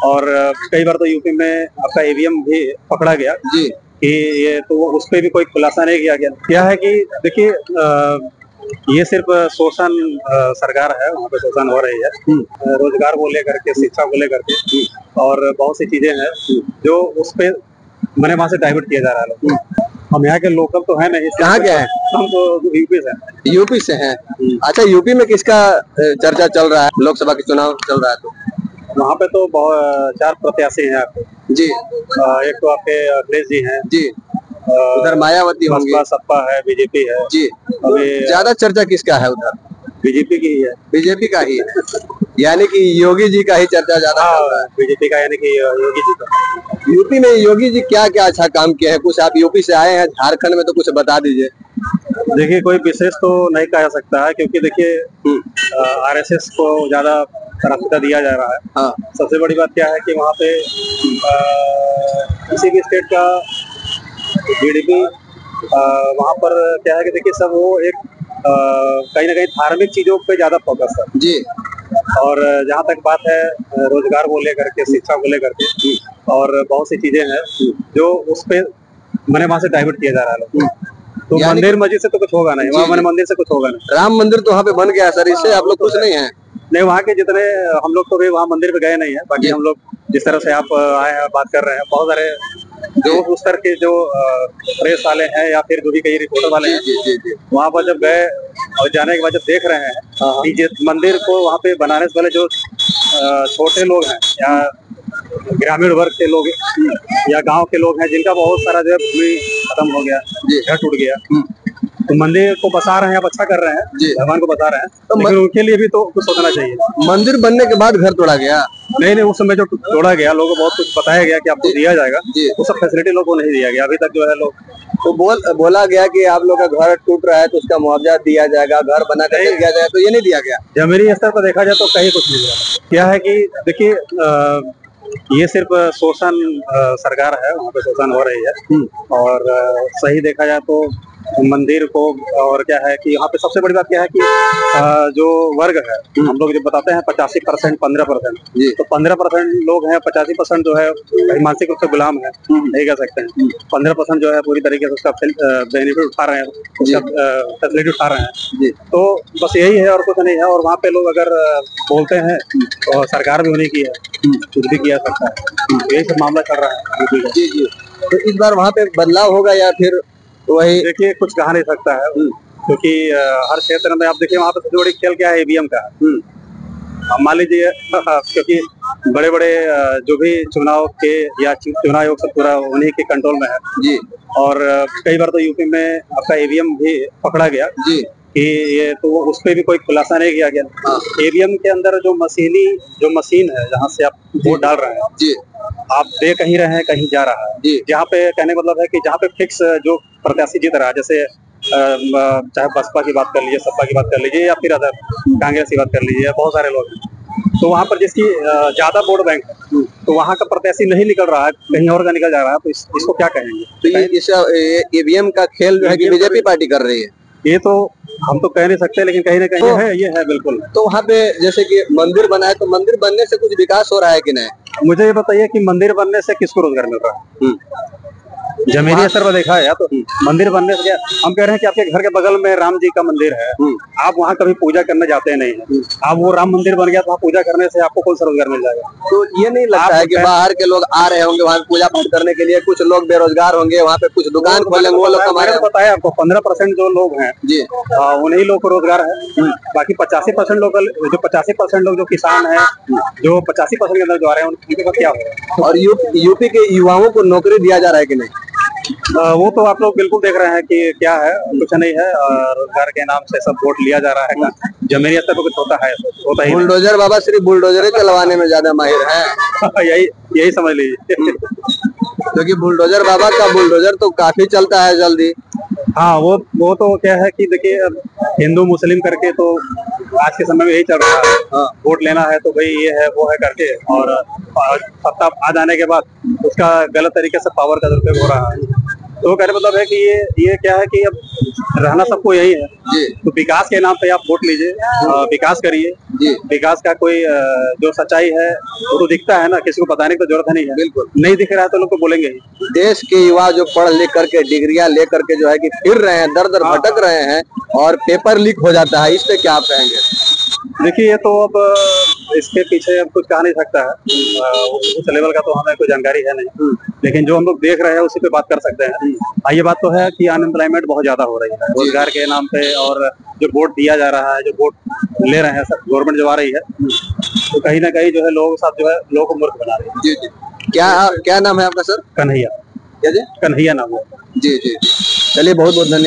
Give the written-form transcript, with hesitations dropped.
और कई बार तो यूपी में आपका ईवीएम भी पकड़ा गया जी कि ये तो उस पर भी कोई खुलासा नहीं किया गया। क्या है कि देखिए ये सिर्फ शोषण सरकार है, वहाँ पे शोषण हो रही है रोजगार को लेकर के, शिक्षा को लेकर के, और बहुत सी चीजें हैं जो उस पे मने वहाँ से डाइवर्ट किया जा रहा है लोग। हम यहाँ के लोकल तो है नहीं। कहाँ के हैं? हम तो यूपी से हैं। यूपी से हैं। अच्छा, यूपी में किसका चर्चा चल रहा है? लोकसभा के चुनाव चल रहा है तो वहाँ पे तो बहुत 4 प्रत्याशी हैं आपके जी। एक तो आपके अखिलेश जी हैं जी, उधर मायावती होंगी, सपा है, बीजेपी है जी। अभी ज्यादा चर्चा किसका है? उधर बीजेपी की ही है। बीजेपी का ही यानी कि योगी जी का ही चर्चा ज्यादा चल रहा है। बीजेपी का यानी कि योगी जी का। यूपी में योगी जी क्या क्या अच्छा काम किया है? कुछ आप यूपी से आए हैं, झारखंड में तो कुछ बता दीजिए। देखिए कोई विशेष तो नहीं कहा जा सकता है, क्योंकि देखिए आरएसएस को ज्यादा प्राथमिकता दिया जा रहा है। हाँ। सबसे बड़ी बात क्या है कि वहाँ पे किसी भी स्टेट का जीडीपी वहाँ पर क्या है कि देखिए सब वो एक कहीं ना कहीं धार्मिक चीजों पे ज्यादा फोकस है जी। और जहाँ तक बात है रोजगार को लेकर के, शिक्षा को लेकर के, और बहुत सी चीजें हैं जो उस पे मने वहाँ से डाइवर्ट किया जा रहा है लोग। तो मंदिर मस्जिद से तो कुछ होगा नहीं, वहाँ मैंने मंदिर से कुछ होगा नहीं। राम मंदिर तो वहाँ पे बन गया सर, इससे आप लोग खुश नहीं है? नहीं, वहाँ के जितने हम लोग तो भी वहाँ मंदिर पे गए नहीं है। बाकी हम लोग जिस तरह से आप आए हैं बात कर रहे हैं, बहुत सारे जो उस तरह के जो प्रेस वाले हैं या फिर जो भी कई रिपोर्टर वाले हैं वहाँ पर जब गए और जाने के बाद जब देख रहे हैं कि जिस मंदिर को वहाँ पे बनाने से पहले जो छोटे लोग हैं या ग्रामीण वर्ग के लोग या गांव के लोग हैं जिनका बहुत सारा जो है भूमि खत्म हो गया, घर टूट गया, तो मंदिर को बसा रहे हैं, आप अच्छा कर रहे हैं, भगवान को बता रहे हैं, तो लेकिन उनके लिए भी तो कुछ सोचना चाहिए। मंदिर बनने के बाद घर तोड़ा गया? नहीं, उस समय जो तोड़ा गया लोगों को बहुत कुछ बताया गया कि आपको दिया जाएगा, वो सब फैसिलिटी लोगों को नहीं दिया गया अभी तक जो है। लोग तो बोला गया कि आप लोग का घर टूट रहा है तो उसका मुआवजा दिया जाएगा, घर बना कर दिया जाएगा, तो ये नहीं दिया गया। जमीनी स्तर पर देखा जाए तो कहीं कुछ नहीं दिया। क्या है कि देखिए ये सिर्फ शोषण सरकार है, वहाँ पे शोषण हो रही है और सही देखा जाए तो मंदिर को, और क्या है कि यहाँ पे सबसे बड़ी बात क्या है कि जो वर्ग है हम लोग जब बताते हैं 85% 15%, तो 15% लोग हैं, 85% जो है मानसिक रूप से गुलाम है, नहीं कह सकते हैं। 15% जो है पूरी तरीके से उसका बेनिफिट उठा रहे हैं, उसका फैसिलिटी उठा रहे हैं। तो बस यही है और कुछ नहीं है। और वहाँ पे लोग अगर बोलते हैं तो सरकार भी उन्हीं की है, कुछ भी किया सकता है, यही सब मामला चल रहा है। जी जी। तो इस बार वहाँ पे बदलाव होगा या फिर वही? देखिए कुछ कहा नहीं सकता है, क्योंकि हर क्षेत्र में आप देखिए वहाँ पे सबसे बड़ी खेल क्या है, ईवीएम का। मान लीजिए क्योंकि बड़े बड़े जो भी चुनाव के या चुनाव आयोग सब पूरा उन्हीं के कंट्रोल में है जी। और कई बार तो यूपी में आपका ईवीएम भी पकड़ा गया जी कि ये तो उस पर भी कोई खुलासा नहीं किया गया। ईवीएम के अंदर जो मशीन है जहाँ से आप वोट डाल रहे हैं जी, आप दे कहीं रहे हैं, कहीं जा रहा है। जहाँ पे कहने का मतलब है कि जहाँ पे फिक्स जो प्रत्याशी जीत रहा है, जैसे चाहे बसपा की बात कर लीजिए, सपा की बात कर लीजिए या फिर अदर कांग्रेस की बात कर लीजिए, बहुत सारे लोग हैं, तो वहाँ पर जिसकी ज्यादा वोट बैंक है तो वहाँ का प्रत्याशी नहीं निकल रहा है, कहीं और का निकल जा रहा है, तो इसको क्या कहेंगे? तो ये ईवीएम का खेल जो है कि बीजेपी पार्टी कर रही है, ये तो हम तो कह नहीं सकते, लेकिन कहीं ना कहीं तो, ये है बिल्कुल। तो वहाँ पे जैसे कि मंदिर बना है, तो मंदिर बनने से कुछ विकास हो रहा है कि नहीं? मुझे ये बताइए कि मंदिर बनने से किसको रोजगार मिल रहा है? जमीनी स्तर पर देखा है तो मंदिर बनने से क्या, हम कह रहे हैं कि आपके घर के बगल में राम जी का मंदिर है, आप वहाँ कभी पूजा करने जाते नहीं है, आप वो राम मंदिर बन गया तो पूजा करने से आपको कौन सा रोजगार मिल जाएगा? तो ये नहीं लगता है कि बाहर के लोग आ रहे होंगे वहाँ पूजा पाठ करने के लिए, कुछ लोग बेरोजगार होंगे, वहाँ पे कुछ दुकान खोलेंगे, वो लोग हमारे बताया आपको 15% जो लोग हैं जी उन्हीं लोग को रोजगार है। बाकी 85% लोग जो 85% लोग जो किसान है, जो 85% के अंदर जो आ रहे हैं उनके पास क्या होगा? और यूपी के युवाओं को नौकरी दिया जा रहा है कि नहीं? वो तो आप लोग बिल्कुल देख रहे हैं कि क्या है, कुछ नहीं है, रोजगार के नाम से सब वोट लिया जा रहा है। जमीनी स्तर पर कुछ होता ही। बुलडोजर बाबा सिर्फ बुलडोजर चलवाने में ज्यादा माहिर है। यही समझ लीजिए। क्योंकि बुलडोजर बाबा का बुलडोजर तो काफी चलता है जल्दी। हाँ, वो तो क्या है कि देखिए हिंदू मुस्लिम करके तो आज के समय में यही चल रहा है। वोट लेना है तो भाई ये है वो है करके, और सत्ता आ जाने के बाद उसका गलत तरीके से पावर का दुरुपयोग हो रहा है। तो वो कहने मतलब है कि ये क्या है कि अब रहना सबको यही है जी तो विकास के नाम पे आप वोट लीजिए, विकास करिए। जी विकास का कोई जो सच्चाई है वो तो दिखता है ना, किसी को बताने की तो जरूरत नहीं है। बिल्कुल। नहीं दिख रहा है तो लोग तो बोलेंगे ही। देश के युवा जो पढ़ लिख करके डिग्रियां लेकर के जो है कि फिर रहे हैं, दर दर भटक रहे हैं और पेपर लीक हो जाता है, इस पे क्या आप कहेंगे? देखिए ये तो अब इसके पीछे अब कुछ कहा नहीं सकता है, उस लेवल का तो हमें कोई जानकारी है नहीं, लेकिन जो हम लोग देख रहे हैं उसी पे बात कर सकते हैं। ये बात तो है कि अनएम्प्लॉयमेंट बहुत ज्यादा हो रही है रोजगार के नाम पे, और जो वोट दिया जा रहा है, जो वोट ले रहे हैं सब गवर्नमेंट जो आ रही है, तो कहीं ना कहीं जो है लोगों के साथ जो है लोगों को मूर्ख बना रही है। जी जी। क्या नाम है आपका सर? कन्हैया। क्या जी? कन्हैया नाम है। जी जी। चलिए बहुत बहुत धन्यवाद।